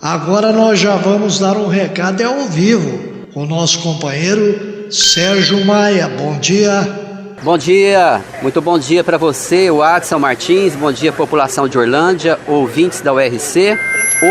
Agora nós já vamos dar um recado ao vivo com o nosso companheiro Sérgio Maia. Bom dia. Bom dia, muito bom dia para você, o Adson Martins, bom dia população de Orlândia, ouvintes da URC.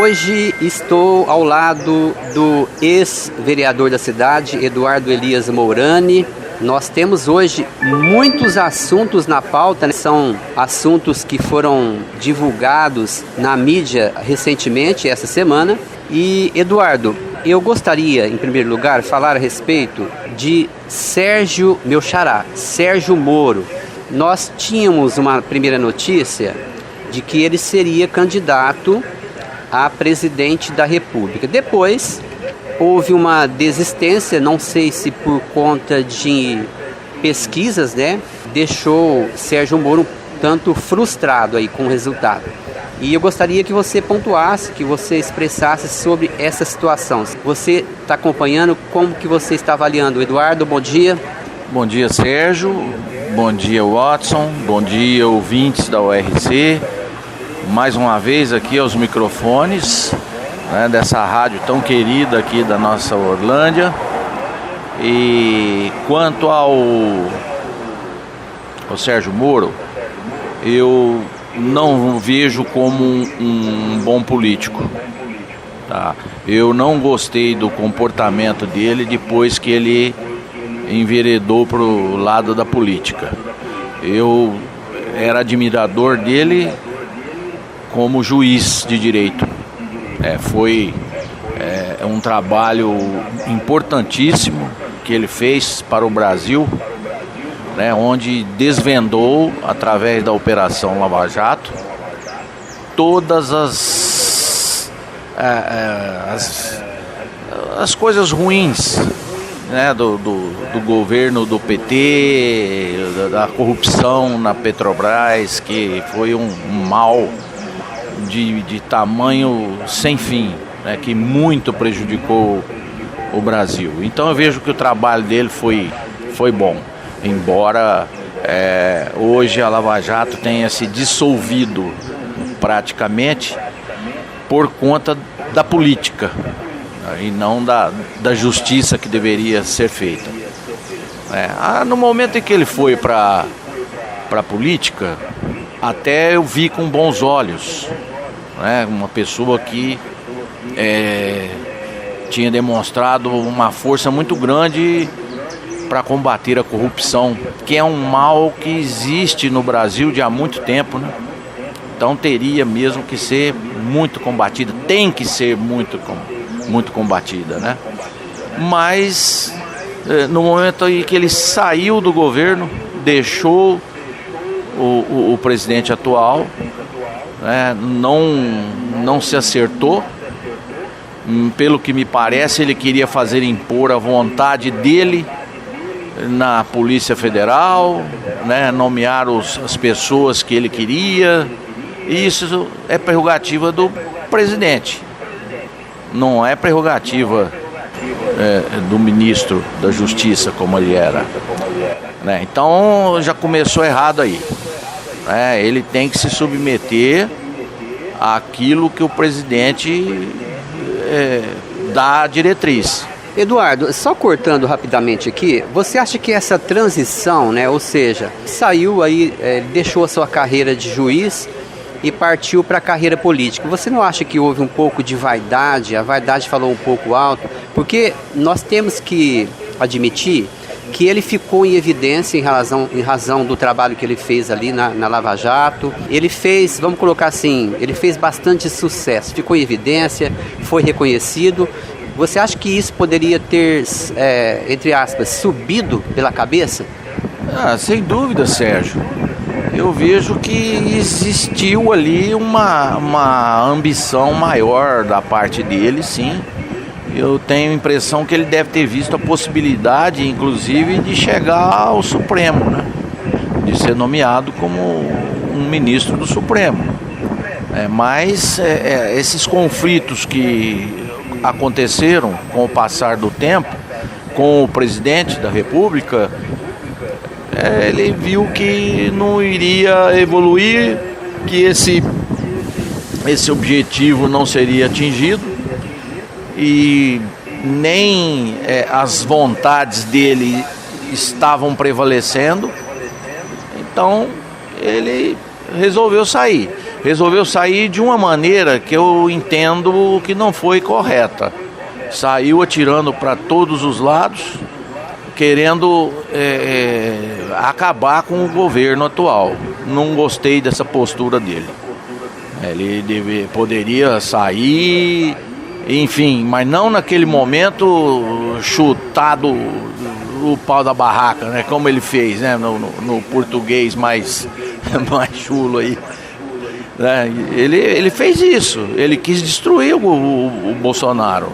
Hoje estou ao lado do ex-vereador da cidade, Eduardo Elias Mourani. Nós temos hoje muitos assuntos na pauta, né? São assuntos que foram divulgados na mídia recentemente, essa semana. E, Eduardo, eu gostaria, em primeiro lugar, falar a respeito de Sérgio, meu xará, Sérgio Moro. Nós tínhamos uma primeira notícia de que ele seria candidato a presidente da República. Depois houve uma desistência, não sei se por conta de pesquisas, né? Deixou Sérgio Moro um tanto frustrado aí com o resultado. E eu gostaria que você pontuasse, que você expressasse sobre essa situação. Você está acompanhando, como que você está avaliando? Eduardo, bom dia. Bom dia, Sérgio. Bom dia, Watson. Bom dia, ouvintes da URC. Mais uma vez aqui aos microfones, né, dessa rádio tão querida aqui da nossa Orlândia. E quanto ao Sérgio Moro, eu não vejo como um bom político, tá? Eu não gostei do comportamento dele depois que ele enveredou para o lado da política. Eu era admirador dele como juiz de direito. Foi um trabalho importantíssimo que ele fez para o Brasil, né, onde desvendou, através da Operação Lava Jato, todas as coisas ruins, né, do governo do PT, da corrupção na Petrobras, que foi um mal de tamanho sem fim, né, que muito prejudicou o Brasil. Então eu vejo que o trabalho dele foi bom, embora hoje a Lava Jato tenha se dissolvido praticamente por conta da política, né, e não da justiça que deveria ser feita. No momento em que ele foi para a política, até eu vi com bons olhos, né, uma pessoa que tinha demonstrado uma força muito grande para combater a corrupção, que é um mal que existe no Brasil de há muito tempo, né? Então teria mesmo que ser muito combatida, tem que ser muito combatida, né? Mas no momento em que ele saiu do governo, deixou o presidente atual, né, não se acertou. Pelo que me parece, ele queria impor a vontade dele na Polícia Federal, né, nomear as pessoas que ele queria. E isso é prerrogativa do presidente, não é prerrogativa do ministro da Justiça, como ele era, né? Então já começou errado aí. Ele tem que se submeter àquilo que o presidente dá a diretriz. Eduardo, só cortando rapidamente aqui, você acha que essa transição, né, ou seja, saiu aí, deixou a sua carreira de juiz e partiu para a carreira política, você não acha que houve um pouco de vaidade, a vaidade falou um pouco alto? Porque nós temos que admitir que ele ficou em evidência em razão do trabalho que ele fez ali na Lava Jato. Ele fez, vamos colocar assim, ele fez bastante sucesso, ficou em evidência, foi reconhecido. Você acha que isso poderia ter, entre aspas, subido pela cabeça? Sem dúvida, Sérgio. Eu vejo que existiu ali uma ambição maior da parte dele, sim. Eu tenho a impressão que ele deve ter visto a possibilidade, inclusive, de chegar ao Supremo, né? De ser nomeado como um ministro do Supremo. Mas esses conflitos que aconteceram com o passar do tempo, com o presidente da República, ele viu que não iria evoluir, que esse objetivo não seria atingido, e nem as vontades dele estavam prevalecendo. Então ele resolveu sair de uma maneira que eu entendo que não foi correta. Saiu atirando para todos os lados, querendo acabar com o governo atual. Não gostei dessa postura dele. Ele poderia sair, enfim, mas não naquele momento chutado o pau da barraca, né? Como ele fez, né? No português mais chulo aí. Ele fez isso, ele quis destruir o Bolsonaro,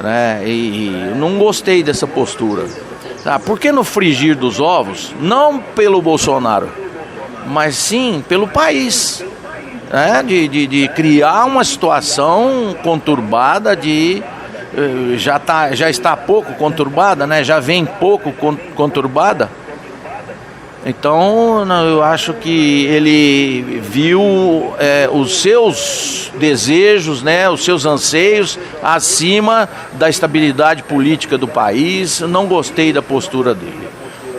né? E não gostei dessa postura. Porque no frigir dos ovos, não pelo Bolsonaro, mas sim pelo país, né? De criar uma situação conturbada, já está pouco conturbada, né? Já vem pouco conturbada. Então eu acho que ele viu os seus desejos, né, os seus anseios acima da estabilidade política do país. Não gostei da postura dele.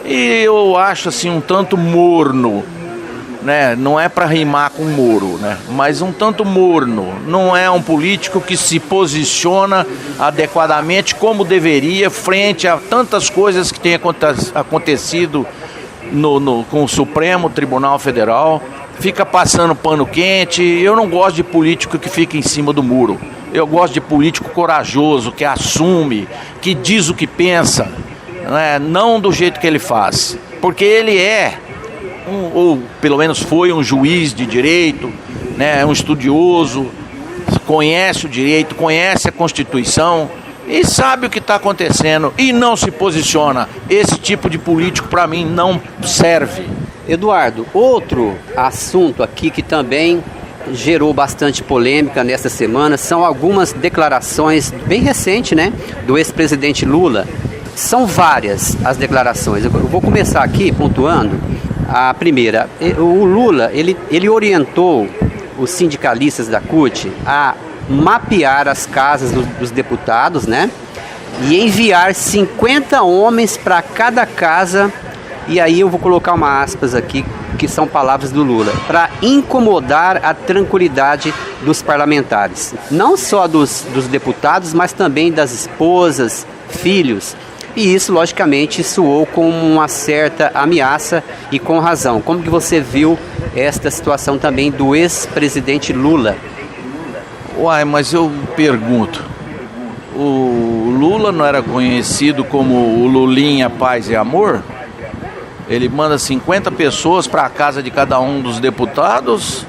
E eu acho assim um tanto morno, né? Não é para rimar com Moro, né? Mas um tanto morno. Não é um político que se posiciona adequadamente como deveria frente a tantas coisas que têm acontecido com o Supremo Tribunal Federal. Fica passando pano quente. Eu não gosto de político que fica em cima do muro. Eu gosto de político corajoso, que assume, que diz o que pensa, né? Não do jeito que ele faz. Porque ele ou pelo menos foi um juiz de direito, né? Um estudioso, conhece o direito, conhece a Constituição e sabe o que está acontecendo e não se posiciona. Esse tipo de político para mim não serve. Eduardo, outro assunto aqui que também gerou bastante polêmica nesta semana são algumas declarações bem recentes, né, do ex-presidente Lula. São várias as declarações. Eu vou começar aqui pontuando a primeira. O Lula, ele orientou os sindicalistas da CUT a mapear as casas dos deputados, né? E enviar 50 homens para cada casa. E aí eu vou colocar uma aspas aqui, que são palavras do Lula, para incomodar a tranquilidade dos parlamentares. Não só dos deputados, mas também das esposas, filhos. E isso, logicamente, soou como uma certa ameaça e com razão. Como que você viu esta situação também do ex-presidente Lula? Uai, mas eu pergunto, o Lula não era conhecido como o Lulinha Paz e Amor? Ele manda 50 pessoas para a casa de cada um dos deputados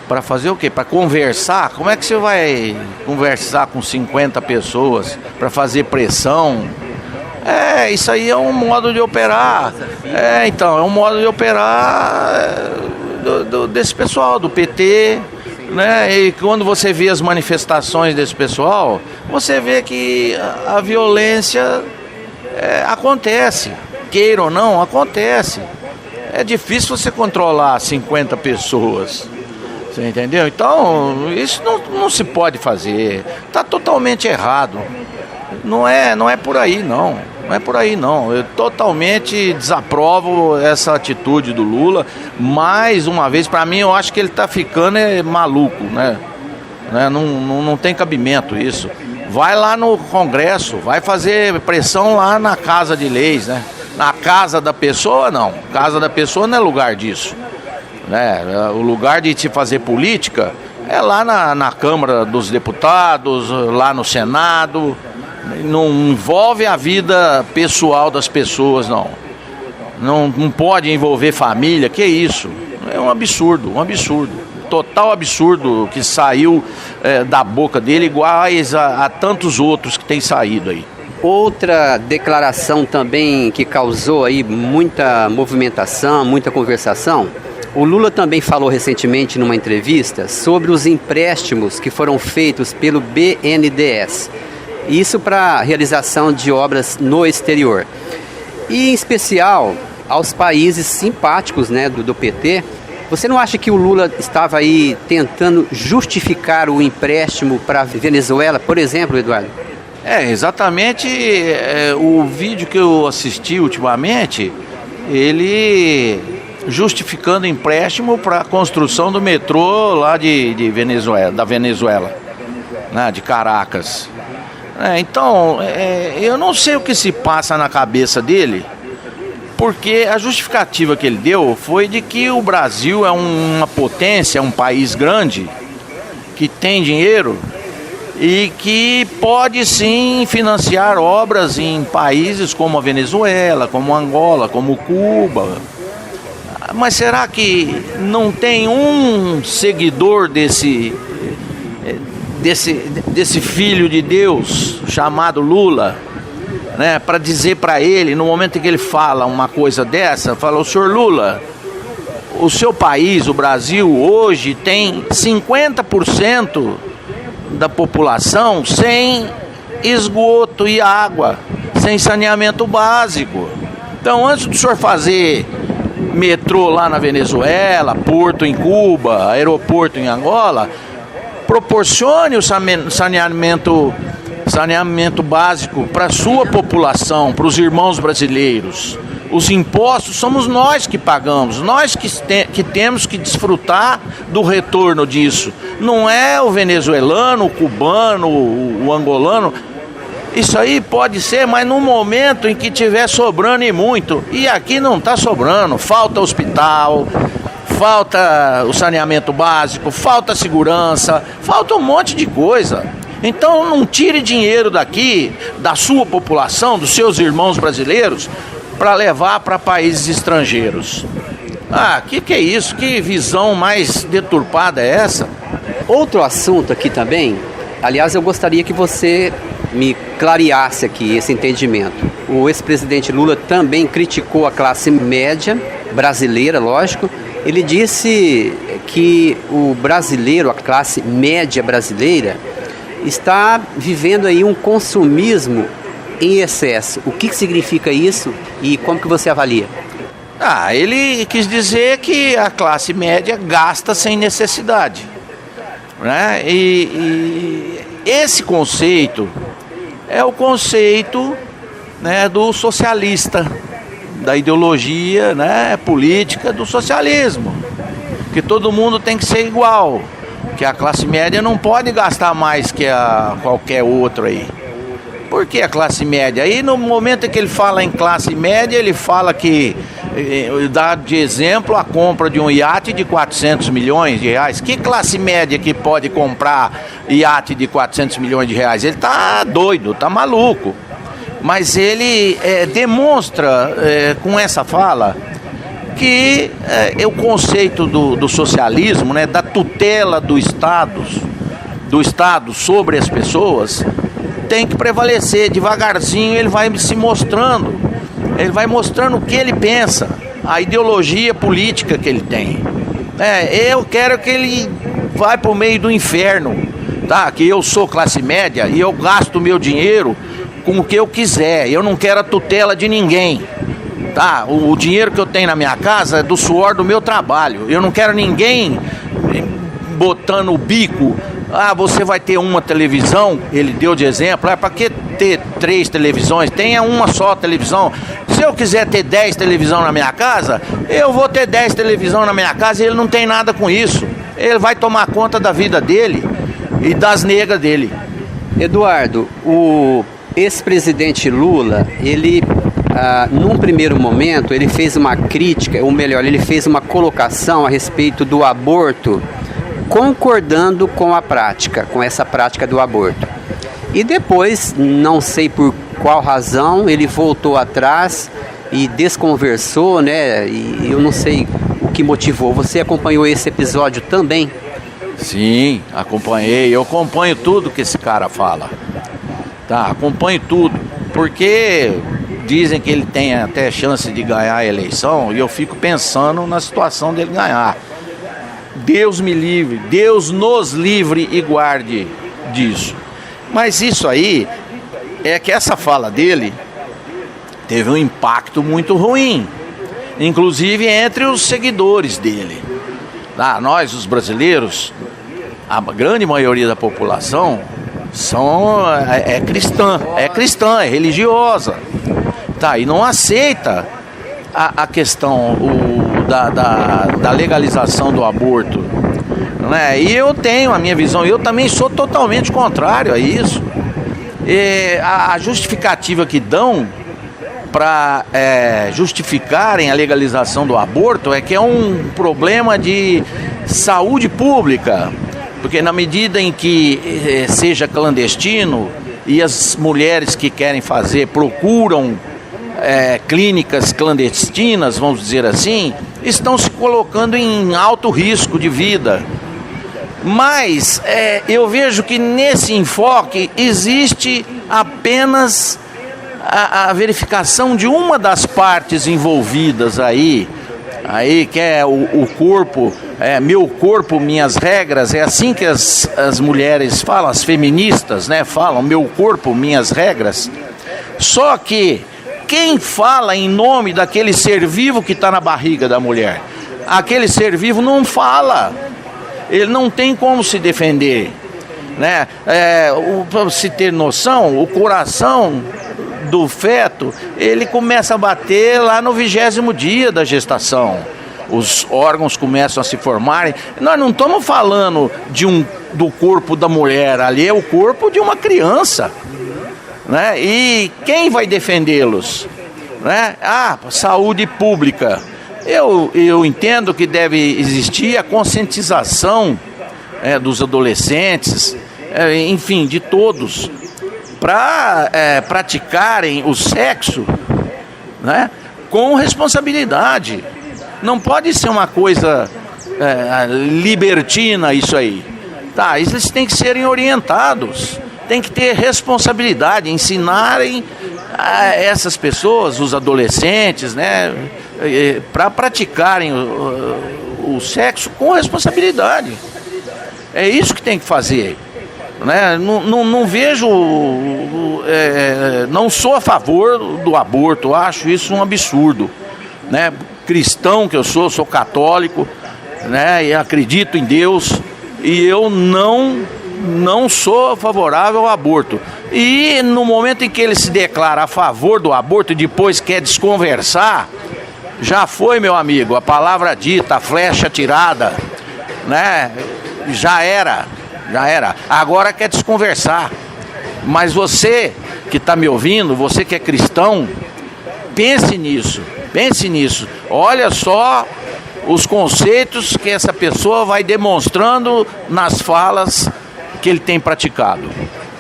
para fazer o quê? Para conversar? Como é que você vai conversar com 50 pessoas para fazer pressão? Isso aí é um modo de operar. Então, é um modo de operar desse pessoal, do PT, né? E quando você vê as manifestações desse pessoal, você vê que a violência acontece. Queira ou não, acontece. É difícil você controlar 50 pessoas. Você entendeu? Então, isso não se pode fazer. Está totalmente errado. Não é por aí, não. Não é por aí, não. Eu totalmente desaprovo essa atitude do Lula. Mais uma vez, para mim, eu acho que ele está ficando maluco, né? Não tem cabimento isso. Vai lá no Congresso, vai fazer pressão lá na Casa de Leis, né? Na casa da pessoa, não. Casa da pessoa não é lugar disso, né? O lugar de se fazer política é lá na Câmara dos Deputados, lá no Senado. Não envolve a vida pessoal das pessoas, não. Não pode envolver família, que isso? É um absurdo. Total absurdo que saiu da boca dele, iguais a tantos outros que têm saído aí. Outra declaração também que causou aí muita movimentação, muita conversação, o Lula também falou recentemente numa entrevista sobre os empréstimos que foram feitos pelo BNDES. Isso para a realização de obras no exterior. E em especial aos países simpáticos, né, do PT, Você não acha que o Lula estava aí tentando justificar o empréstimo para a Venezuela, por exemplo, Eduardo? Exatamente. O vídeo que eu assisti ultimamente, ele justificando empréstimo para a construção do metrô lá da Venezuela, né, de Caracas. Então, eu não sei o que se passa na cabeça dele, porque a justificativa que ele deu foi de que o Brasil é uma potência, um país grande, que tem dinheiro e que pode sim financiar obras em países como a Venezuela, como Angola, como Cuba. Mas será que não tem um seguidor desse filho de Deus chamado Lula, né, para dizer para ele, no momento em que ele fala uma coisa dessa, fala: o senhor Lula, o seu país, o Brasil, hoje tem 50% da população sem esgoto e água, sem saneamento básico. Então, antes do senhor fazer metrô lá na Venezuela, porto em Cuba, aeroporto em Angola, proporcione o saneamento básico para a sua população, para os irmãos brasileiros. Os impostos somos nós que pagamos, nós que temos que desfrutar do retorno disso. Não é o venezuelano, o cubano, o angolano. Isso aí pode ser, mas no momento em que estiver sobrando e muito. E aqui não está sobrando. Falta hospital, falta o saneamento básico, falta segurança, falta um monte de coisa. Então não tire dinheiro daqui, da sua população, dos seus irmãos brasileiros, para levar para países estrangeiros. Que é isso? Que visão mais deturpada é essa? Outro assunto aqui também, aliás, eu gostaria que você me clareasse aqui esse entendimento. O ex-presidente Lula também criticou a classe média brasileira, lógico. Ele disse que o brasileiro, a classe média brasileira, está vivendo aí um consumismo em excesso. O que significa isso e como que você avalia? Ele quis dizer que a classe média gasta sem necessidade, né? E esse conceito é o conceito, né, do socialista, da ideologia, né, política do socialismo, que todo mundo tem que ser igual, que a classe média não pode gastar mais que qualquer outro aí. Por que a classe média? Aí no momento em que ele fala em classe média, ele fala que dá de exemplo a compra de um iate de 400 milhões de reais. Que classe média que pode comprar iate de 400 milhões de reais? Ele tá doido, tá maluco. Mas ele demonstra com essa fala que o conceito do socialismo, né, da tutela do Estado sobre as pessoas, tem que prevalecer. Devagarzinho ele vai se mostrando, ele vai mostrando o que ele pensa, a ideologia política que ele tem. Eu quero que ele vá para o meio do inferno, tá? Que eu sou classe média e eu gasto meu dinheiro com o que eu quiser, eu não quero a tutela de ninguém, tá? O dinheiro que eu tenho na minha casa é do suor do meu trabalho, eu não quero ninguém botando o bico. Você vai ter uma televisão, ele deu de exemplo, para que ter 3 televisões? Tenha uma só televisão. Se eu quiser ter 10 televisões na minha casa, eu vou ter 10 televisões na minha casa e ele não tem nada com isso. Ele vai tomar conta da vida dele e das negas dele. Eduardo, o ex-presidente Lula, ele, num primeiro momento, ele fez uma crítica, ou melhor, ele fez uma colocação a respeito do aborto, concordando com a prática, com essa prática do aborto. E depois, não sei por qual razão, ele voltou atrás e desconversou, né? E eu não sei o que motivou. Você acompanhou esse episódio também? Sim, acompanhei. Eu acompanho tudo que esse cara fala. Tá, acompanho tudo. Porque dizem que ele tem até chance de ganhar a eleição e eu fico pensando na situação dele ganhar. Deus me livre, Deus nos livre e guarde disso. Mas isso aí é que essa fala dele teve um impacto muito ruim, inclusive entre os seguidores dele. Nós, os brasileiros, a grande maioria da população é cristã, é religiosa. Tá, e não aceita a questão da legalização do aborto, né? E eu tenho a minha visão, eu também sou totalmente contrário a isso. E a justificativa que dão para justificarem a legalização do aborto é que é um problema de saúde pública, porque na medida em que seja clandestino e as mulheres que querem fazer procuram clínicas clandestinas, vamos dizer assim, estão se colocando em alto risco de vida. Mas eu vejo que nesse enfoque existe apenas a verificação de uma das partes envolvidas aí que é o corpo, meu corpo, minhas regras. É assim que as mulheres falam, as feministas, né, falam, meu corpo, minhas regras. Só que quem fala em nome daquele ser vivo que está na barriga da mulher? Aquele ser vivo não fala, ele não tem como se defender, né? Para se ter noção, o coração do feto, ele começa a bater lá no 20º dia da gestação. Os órgãos começam a se formarem. Nós não estamos falando do corpo da mulher, ali é o corpo de uma criança, né? E quem vai defendê-los, né? Saúde pública. Eu entendo que deve existir a conscientização dos adolescentes, enfim, de todos, para praticarem o sexo, né, com responsabilidade. Não pode ser uma coisa libertina isso aí. Tá, eles têm que serem orientados, tem que ter responsabilidade, ensinarem essas pessoas, os adolescentes, né, para praticarem o sexo com responsabilidade. É isso que tem que fazer, né? Não vejo, não sou a favor do aborto, acho isso um absurdo, né? Cristão que eu sou católico, né? E acredito em Deus, e eu não sou favorável ao aborto. E no momento em que ele se declara a favor do aborto e depois quer desconversar, já foi, meu amigo, a palavra dita, a flecha tirada, né? Já era. Agora quer desconversar. Mas você que está me ouvindo, você que é cristão, pense nisso. Olha só os conceitos que essa pessoa vai demonstrando nas falas que ele tem praticado.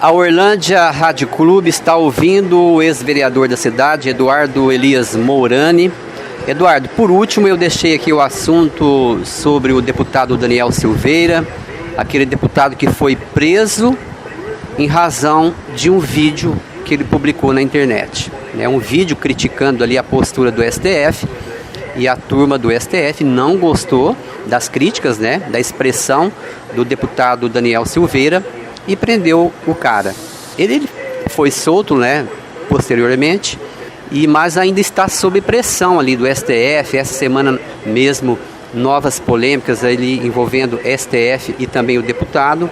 A Orlândia Rádio Clube está ouvindo o ex-vereador da cidade, Eduardo Elias Mourani. Eduardo, por último eu deixei aqui o assunto sobre o deputado Daniel Silveira, aquele deputado que foi preso em razão de um vídeo que ele publicou na internet. É um vídeo criticando ali a postura do STF, e a turma do STF não gostou das críticas, né, da expressão do deputado Daniel Silveira e prendeu o cara. Ele foi solto, né, posteriormente, mas ainda está sob pressão ali do STF. Essa semana mesmo, novas polêmicas ali envolvendo STF e também o deputado.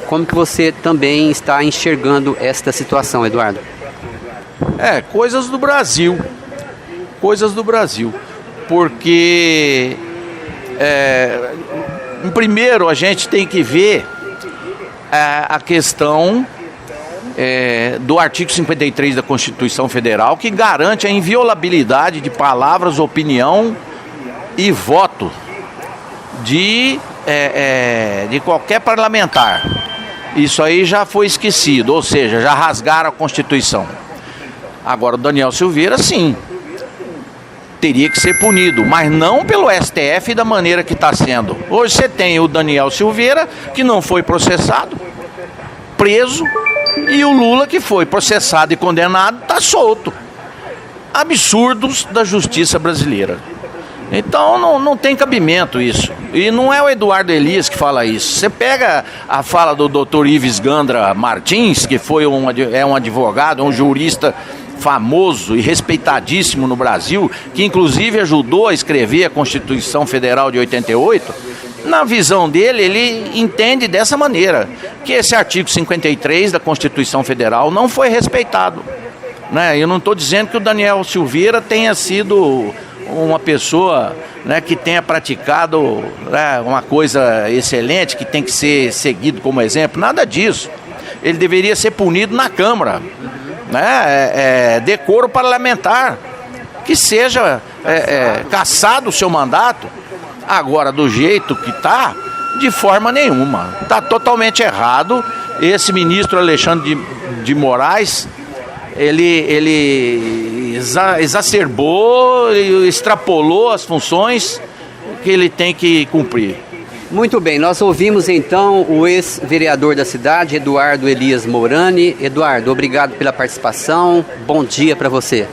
Como que você também está enxergando esta situação, Eduardo? Coisas do Brasil, porque primeiro a gente tem que ver a questão do artigo 53 da Constituição Federal, que garante a inviolabilidade de palavras, opinião e voto de qualquer parlamentar. Isso aí já foi esquecido, ou seja, já rasgaram a Constituição. Agora o Daniel Silveira, sim, teria que ser punido, mas não pelo STF da maneira que está sendo. Hoje você tem o Daniel Silveira, que não foi processado, preso, e o Lula, que foi processado e condenado, está solto. Absurdos da justiça brasileira. Então não tem cabimento isso. E não é o Eduardo Elias que fala isso. Você pega a fala do Dr. Ives Gandra Martins, que foi um advogado, um jurista famoso e respeitadíssimo no Brasil, que inclusive ajudou a escrever a Constituição Federal de 88, Na visão dele, ele entende dessa maneira, que esse artigo 53 da Constituição Federal não foi respeitado, né? Eu não estou dizendo que o Daniel Silveira tenha sido uma pessoa, né, que tenha praticado, né, uma coisa excelente, que tem que ser seguido como exemplo, nada disso. Ele deveria ser punido na Câmara, né? Decoro parlamentar, que seja cassado o seu mandato. Agora, do jeito que está, de forma nenhuma. Está totalmente errado. Esse ministro Alexandre de Moraes, ele exacerbou, extrapolou as funções que ele tem que cumprir. Muito bem, nós ouvimos então o ex-vereador da cidade, Eduardo Elias Mourani. Eduardo, obrigado pela participação, bom dia para você.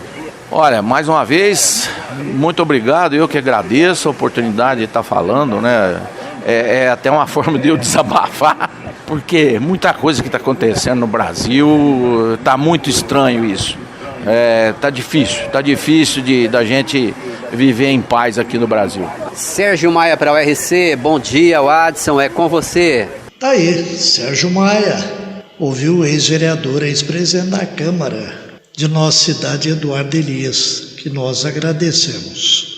Olha, mais uma vez, muito obrigado, eu que agradeço a oportunidade de estar falando, né? É até uma forma de eu desabafar, porque muita coisa que está acontecendo no Brasil, está muito estranho isso. Tá difícil da gente viver em paz aqui no Brasil. Sérgio Maia para o URC, bom dia, Adson, é com você. Tá aí, Sérgio Maia, ouviu o ex-vereador, ex-presidente da Câmara de nossa cidade, Eduardo Elias, que nós agradecemos.